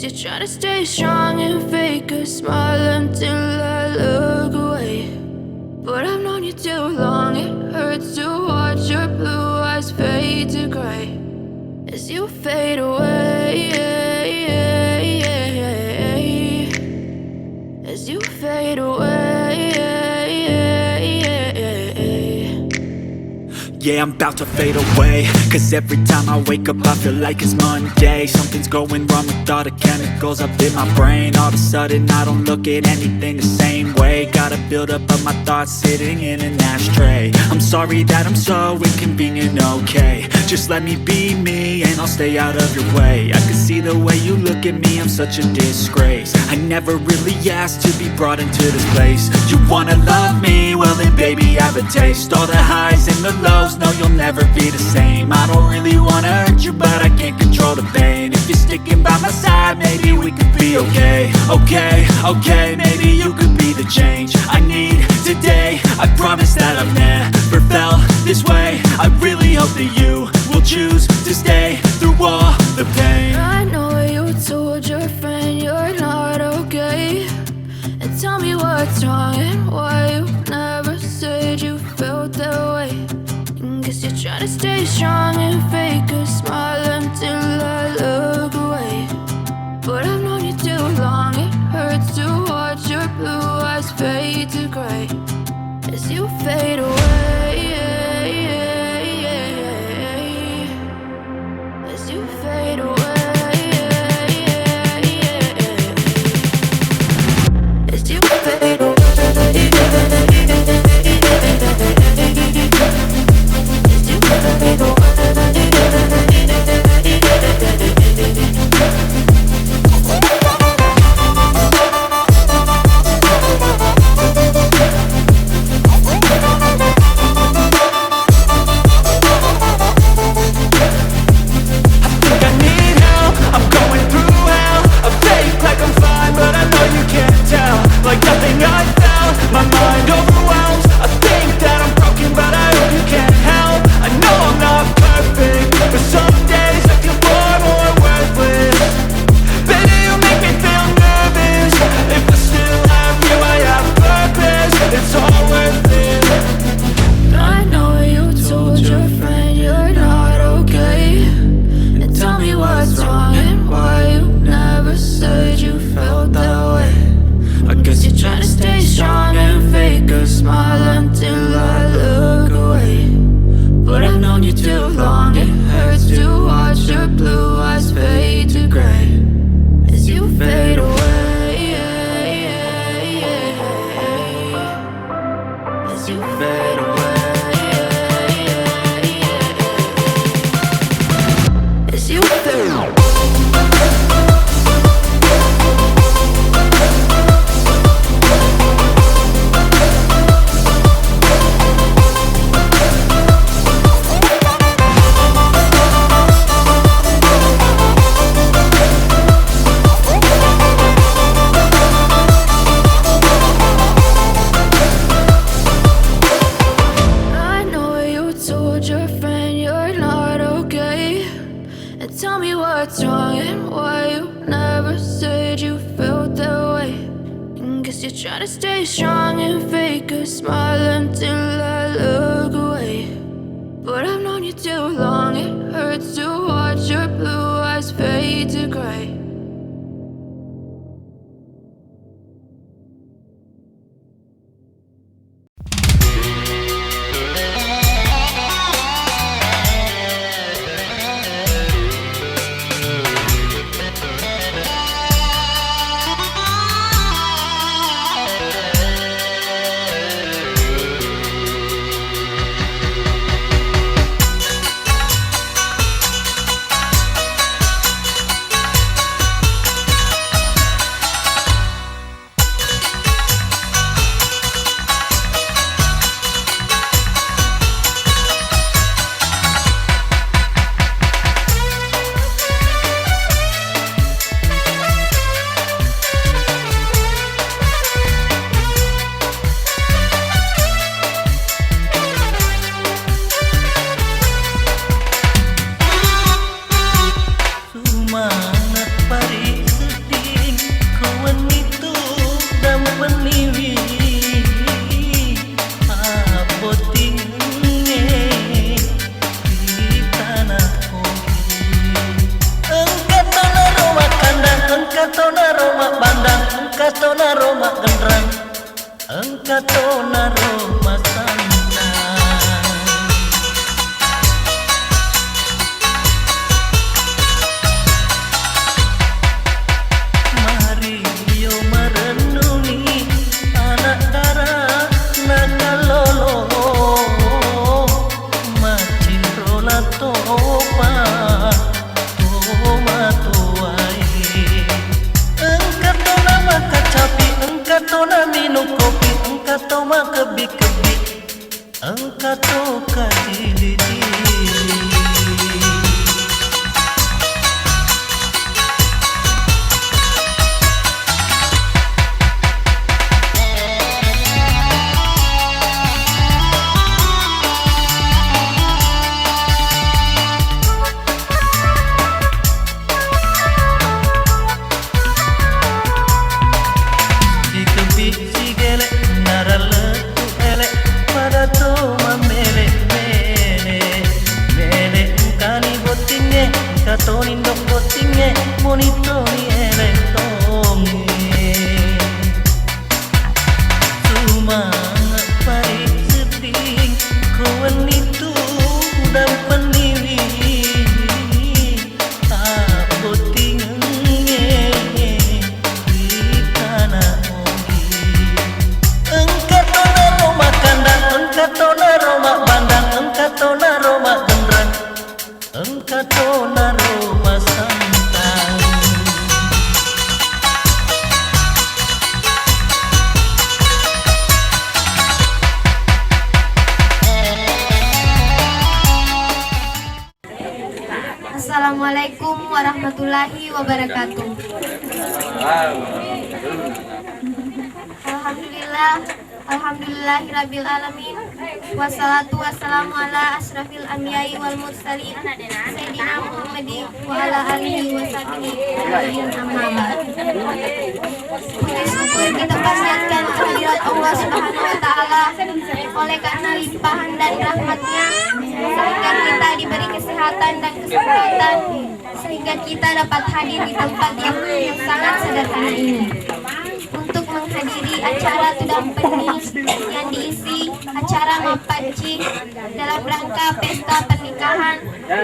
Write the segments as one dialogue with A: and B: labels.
A: Guess you're trying to stay strong and fake a smile until I look away. But I've known you too long, it hurts to watch your blue eyes fade to gray as you fade away, as you fade away.
B: Yeah, I'm about to fade away, cause every time I wake up I feel like it's Monday. Something's going wrong with all the chemicals up in my brain. All of a sudden I don't look at anything the same way. Got a buildup of my thoughts sitting in an ashtray. I'm sorry that I'm so inconvenient, okay. Just let me be me and I'll stay out of your way. I can see the way you look at me, I'm such a disgrace. I never really asked to be brought into this place. You wanna love me? Well then baby have a taste. All the highs and the lows, no, you'll never be the same. I don't really wanna hurt you, but I can't control the pain. If you're sticking by my side, maybe we could be okay. Okay, maybe you could be the change I need today. I promise that I've never felt this way. I really hope that you will choose to stay through all the pain.
A: I know you told your friend you're not okay, and tell me what's wrong and why you never said you felt that way. Guess you're trying to stay strong and fake a smile until I look away. But I've known you too long, it hurts to watch your blue eyes fade to gray as you fade away, as you fade away, as you fade away.
C: lebih-kebik engkau toka dili-dili. Katonin dok botingnya monitori elektronik cuma pari sedih kawan itu udah peniri tak botingnya di tanah ogi engkau tona roma kandang engkau tona roma bandang engkau tona roma gendrang engkau tona roma santang.
D: Assalamualaikum warahmatullahi wabarakatuh. Alhamdulillahirabbil alamin. Wassalatu wassalamu ala asrafil anbiya'i wal mursalin sayyidina Muhammadin wa ala alihi wa sahbihi ajmain amma ba'd. Puji syukur kita panjatkan kehadirat Allah Subhanahu wa taala oleh karena limpahan dan rahmatnya sehingga kita diberi kesehatan dan kesempatan sehingga kita dapat hadir di tempat yang sangat sederhana ini untuk menghadiri acara tudang peni yang diisi acara mapaci dalam rangka pesta pernikahan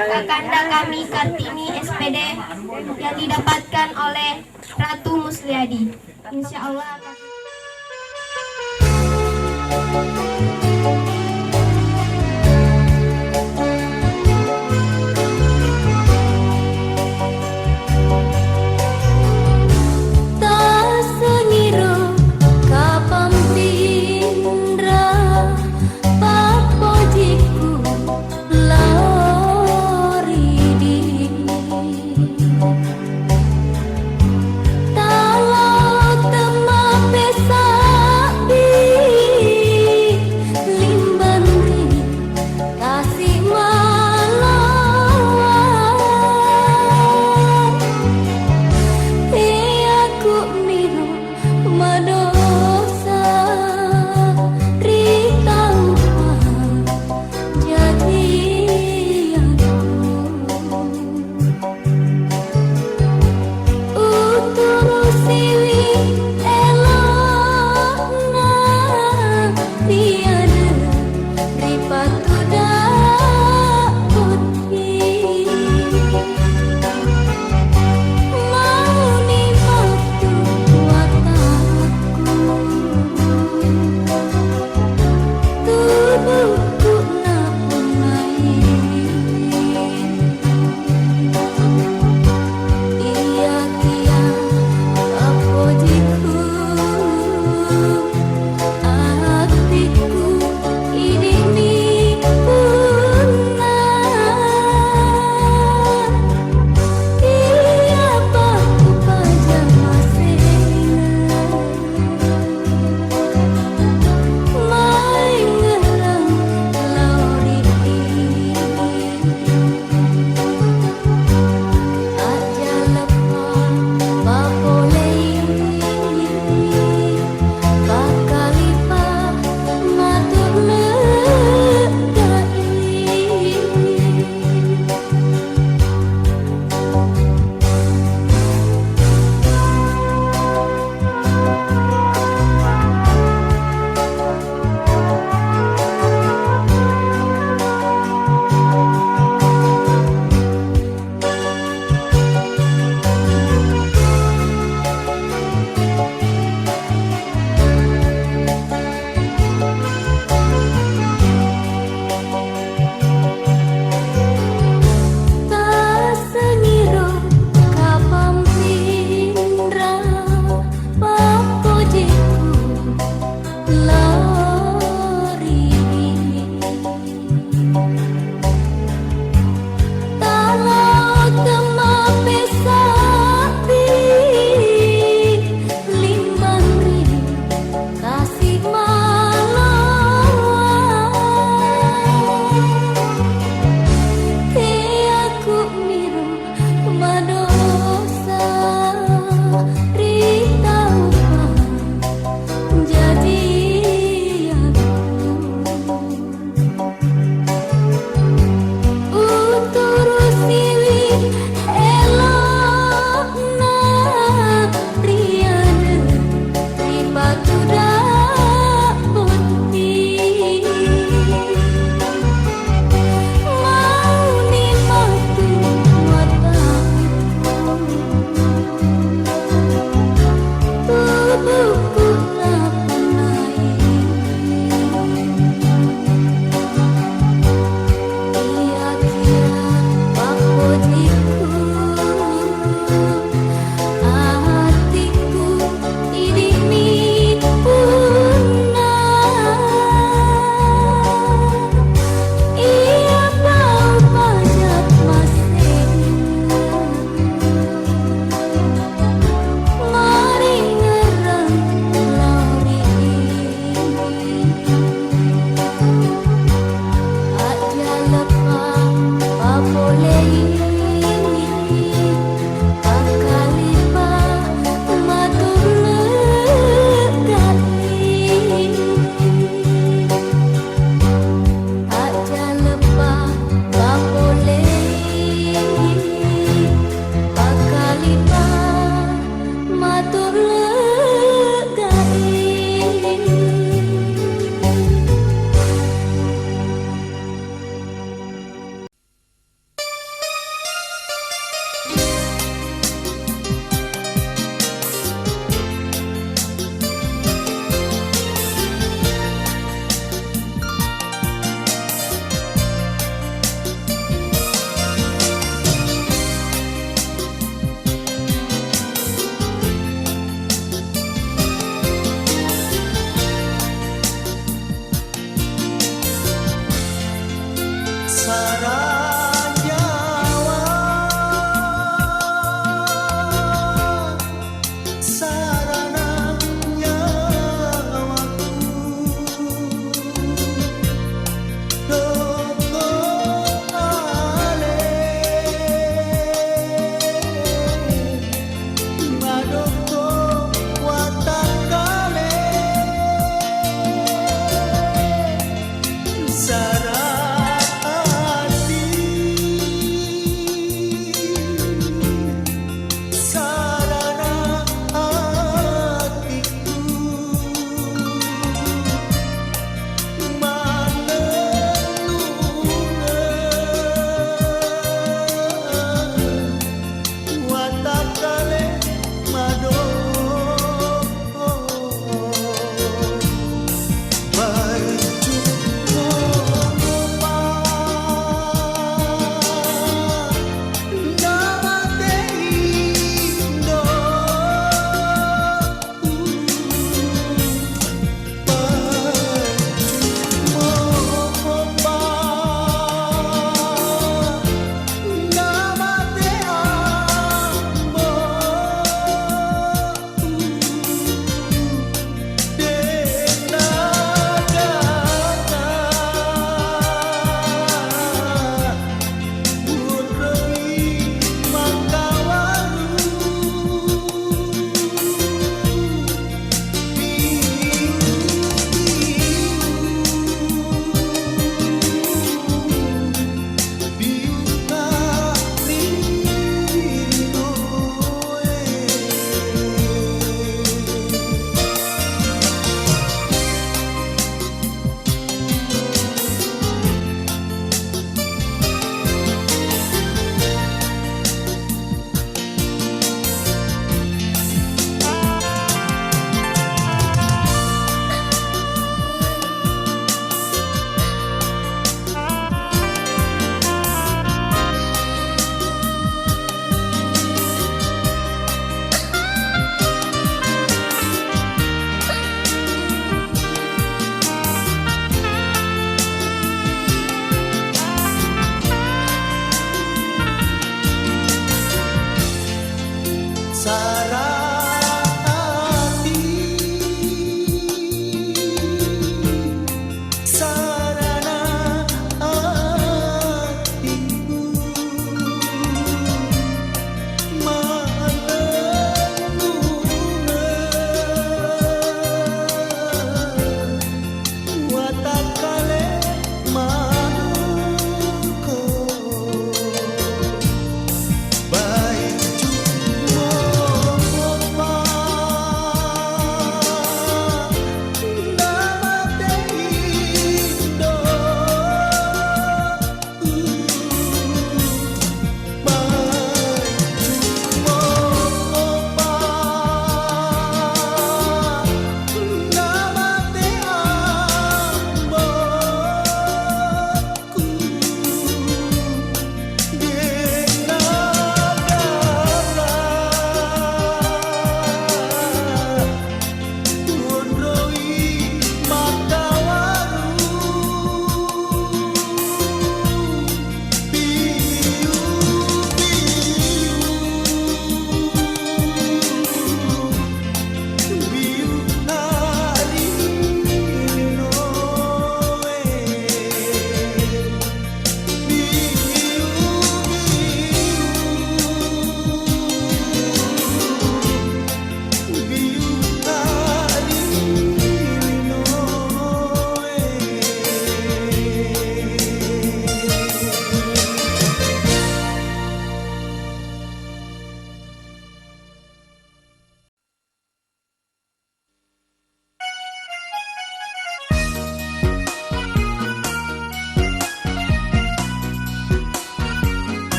D: kakanda kami Kartini S.Pd yang didapatkan oleh Pratu Musliadi. Insya Allah
A: Talau temah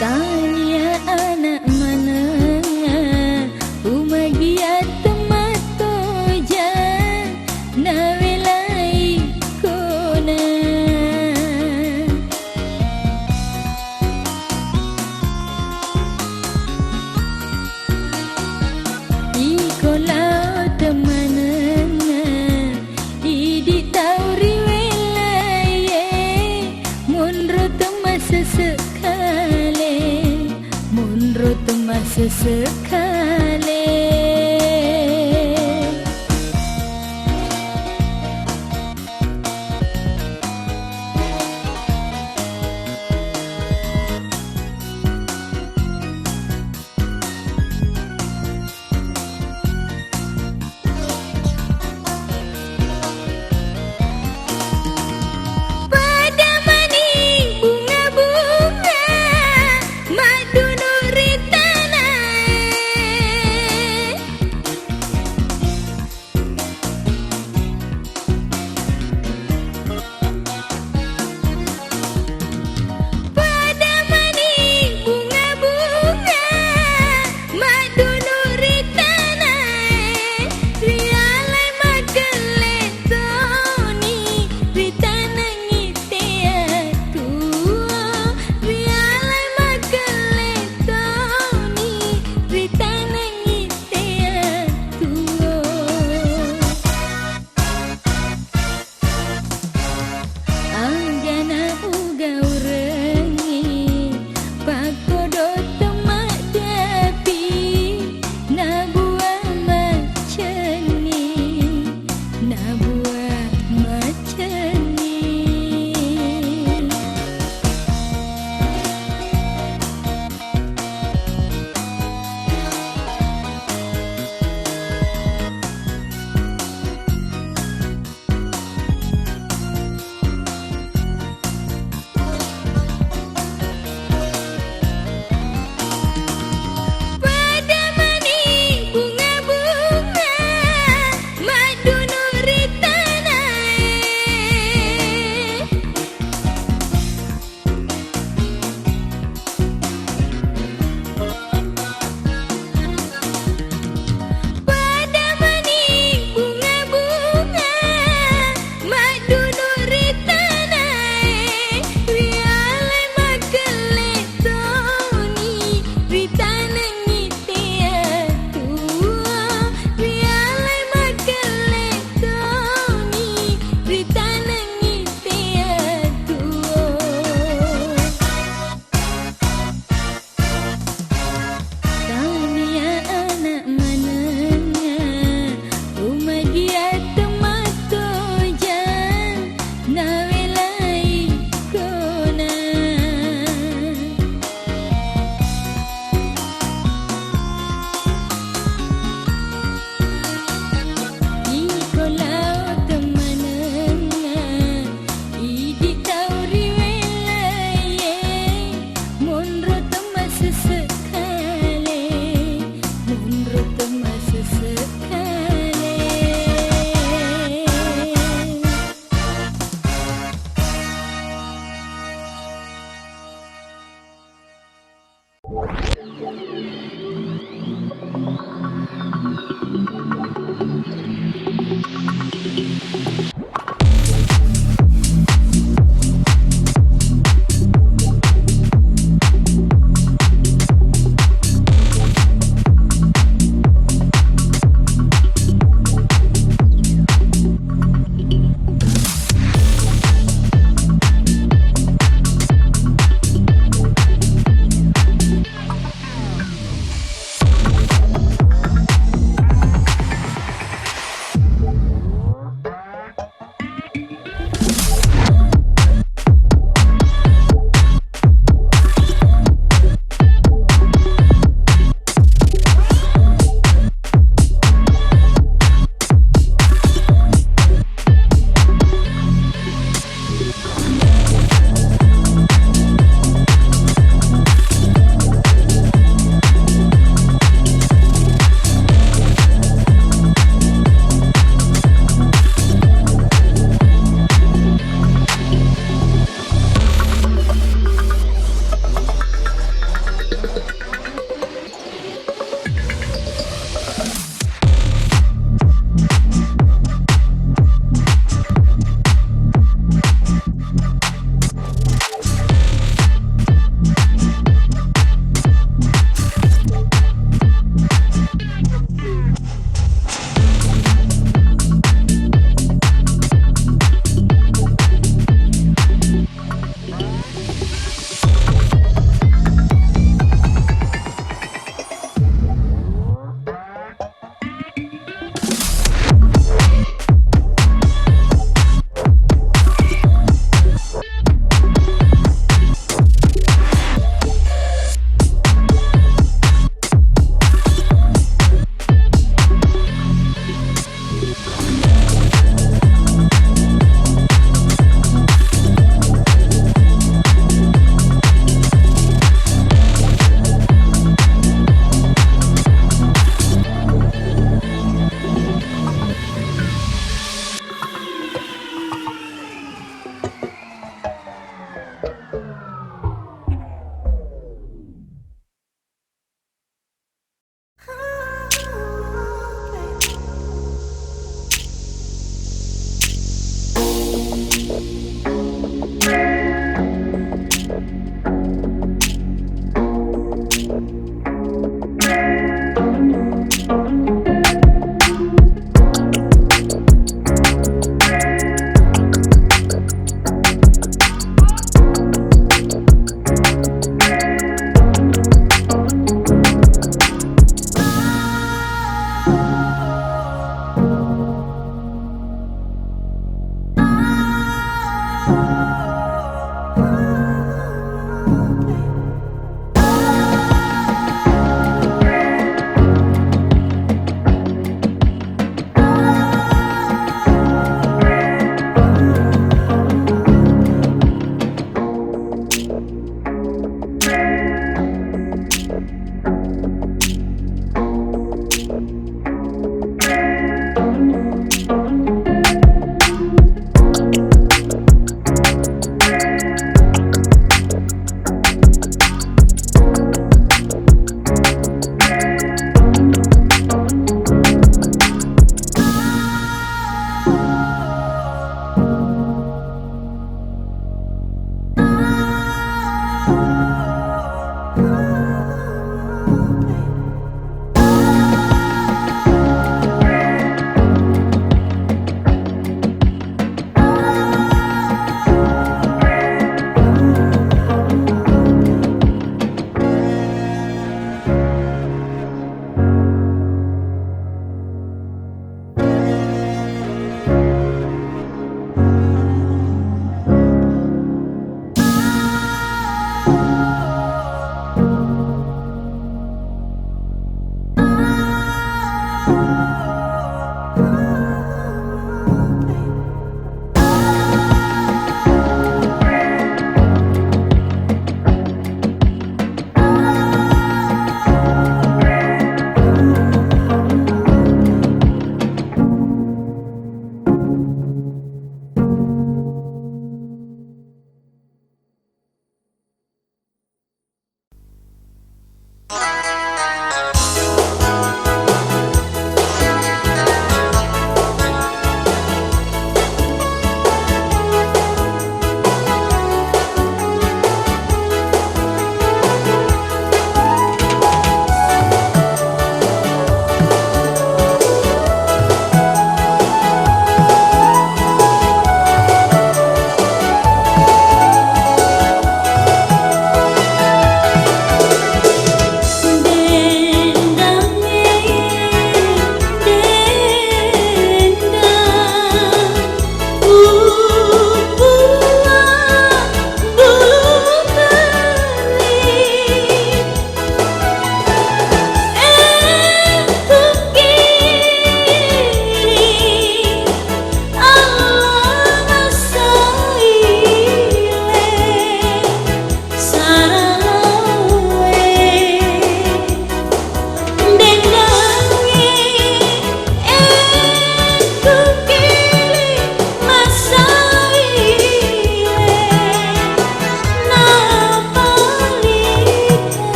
E: Tanya anak mana umagia tematoja nawelai kona ikolau temana idi tauri welaye munro temasa sekali munro temasa sekali. Madu nuri tanah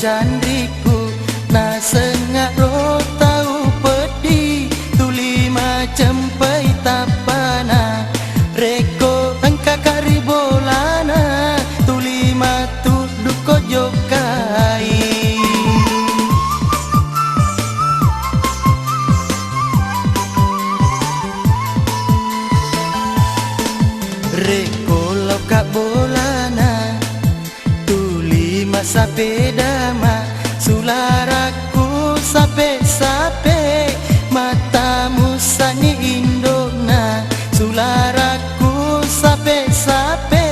C: candriku na sengak ro tahu pedi tuli macam pai tapana reko engka karibolana tuli matu duko jokai reko lau kak bolana tuli masa pedama sularaku sape-sape matamu sani indona sularaku sape-sape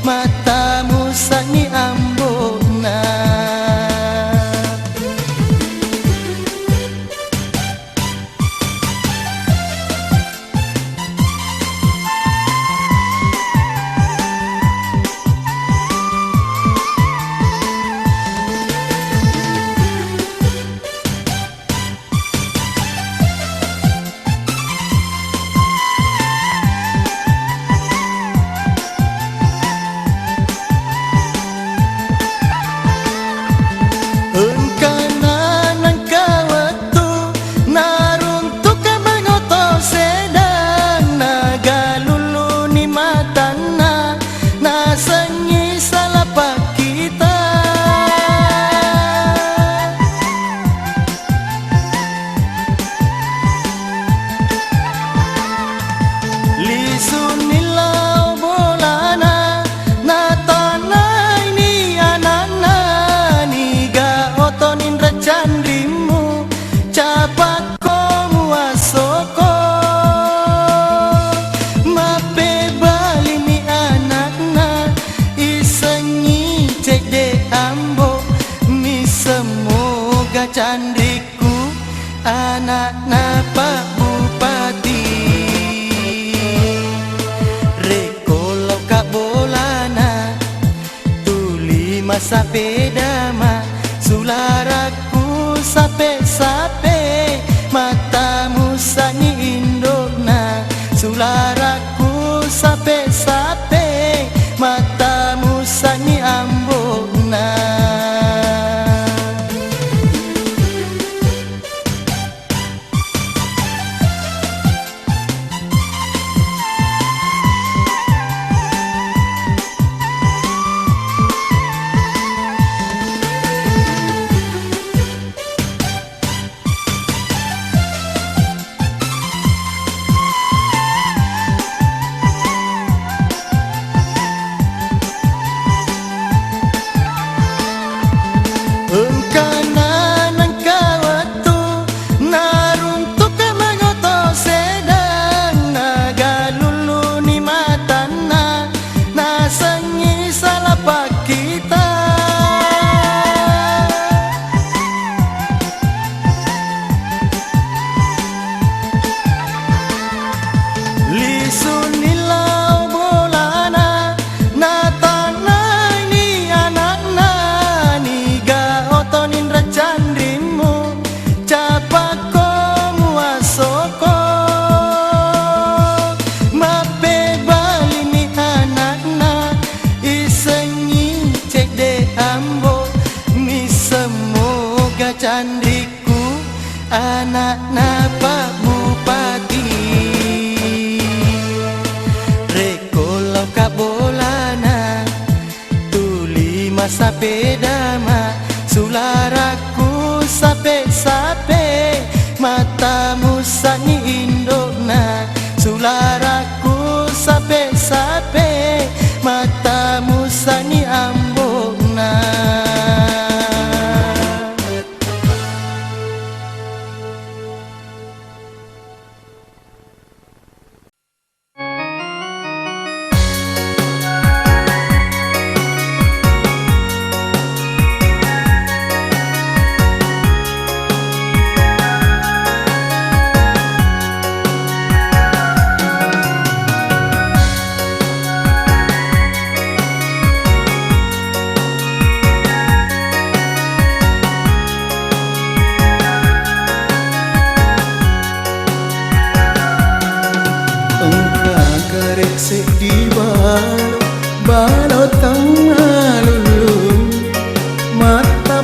C: matamu sani ambona candriku anak Pak Bupati reko lau kak bolana tuli masa pedama sularaku sape-sape matamu sani indona sularaku sape-sape matamu sani ambona candriku anak Pak Bupati reko lau kak bolana tuli masa pedama sularaku sape-sape matamu sani indona sularaku sape-sape matamu sani ambona
F: S.Pd balot tengah lulu mata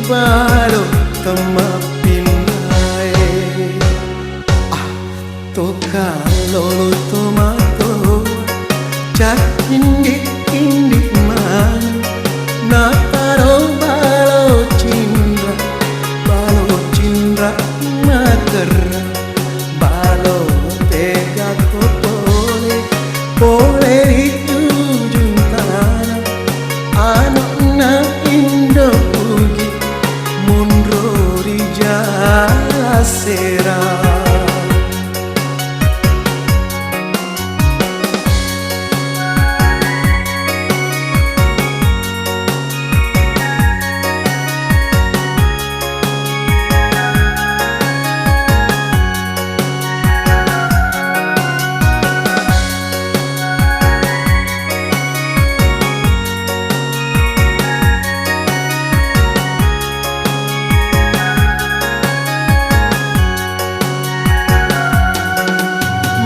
C: balo temapinai toka lolo tomato cakindik indik man nataro balo cindra mager balo tega kotole boleh ujung tanah anak na indo ugi munro di jala sera.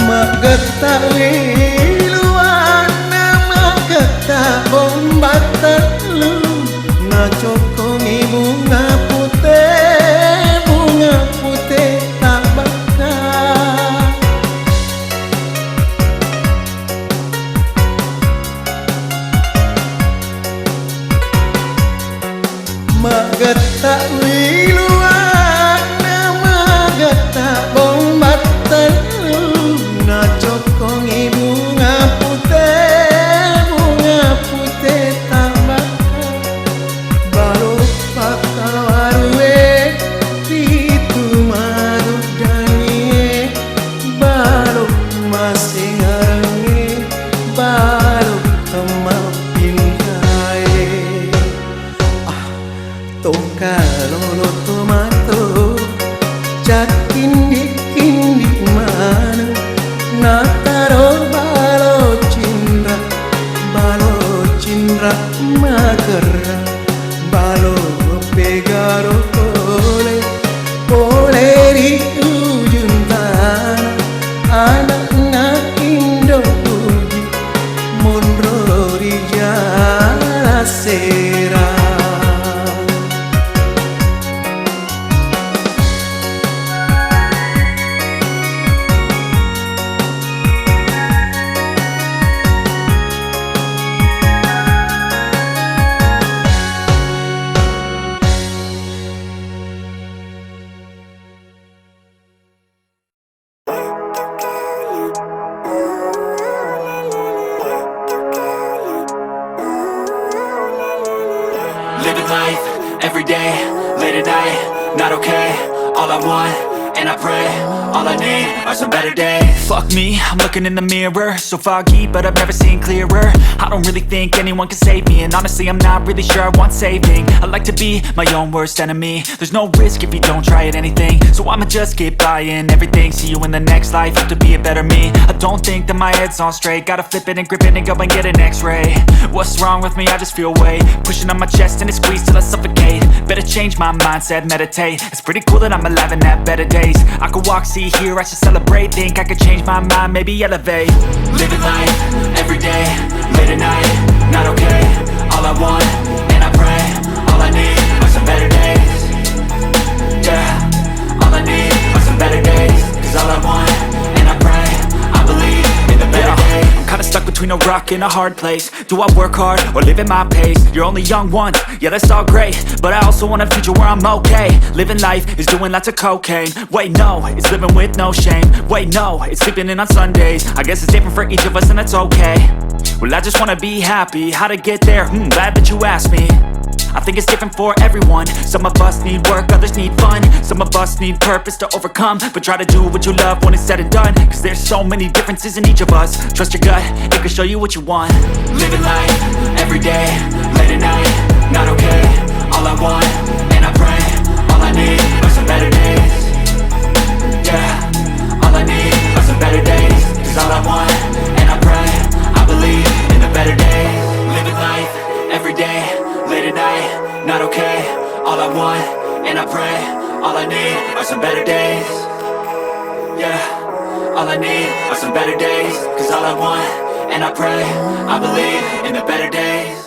C: Mageta wiluana mageta bombatan lu na cokongi bunga putih tak bakar mageta wiluana mageta bombatan na cokongi bunga putih tak bakar baru bakal warwe itu maru dani baru masih ngarangi baru temapinai toka lolo tomato cakindik indik mana nataro balo cindra mager balo pegaro boleh di ujung tanah anak na indo ugi munro di jala sera.
B: Living life, every day, late at night, not okay. All I want, and I pray, all I need are some better days. Fuck me, I'm looking in the mirror, so foggy, but I've never seen clearer. I don't really think anyone can save me, and honestly I'm not really sure I want saving. I like to be my own worst enemy. There's no risk if you don't try at anything, so I'ma just keep buying everything. See you in the next life, have to be a better me. I don't think that my head's on straight, gotta flip it and grip it and go and get an x-ray. What's wrong with me? I just feel weight pushing on my chest and it squeezes till I suffocate. Better change my mindset, meditate. It's pretty cool that I'm alive and have better days. I could walk, see, hear, I should celebrate. Think I could change my mind, maybe elevate. Living life, every day, late at night, not okay. All I want, and I pray, all I need are some better days. Yeah, all I need are some better days. Cause all I want, and I pray, I believe in the better days. I'm kinda stuck between a rock and a hard place. Do I work hard or live at my pace? You're only young once, yeah that's all great, but I also want a future where I'm okay. Living life is doing lots of cocaine. Wait no, it's living with no shame. Wait no, it's sleeping in on Sundays. I guess it's different for each of us and that's okay. Well I just wanna be happy, how to get there? Glad that you asked me. I think it's different for everyone. Some of us need work, others need fun. Some of us need purpose to overcome. But try to do what you love when it's said and done. Cause there's so many differences in each of us. Trust your gut, it can show you what you want. Living life, every day, late at night, not okay. All I want, and I pray, all I need are some better days. Yeah, all I need are some better days. Cause all I want, and I pray, I believe in the better days. Living life, every day, late at night, not okay. All I want, and I pray, all I need are some better days. Yeah, all I need are some better days. Cause all I want, and I pray, I believe in the better days.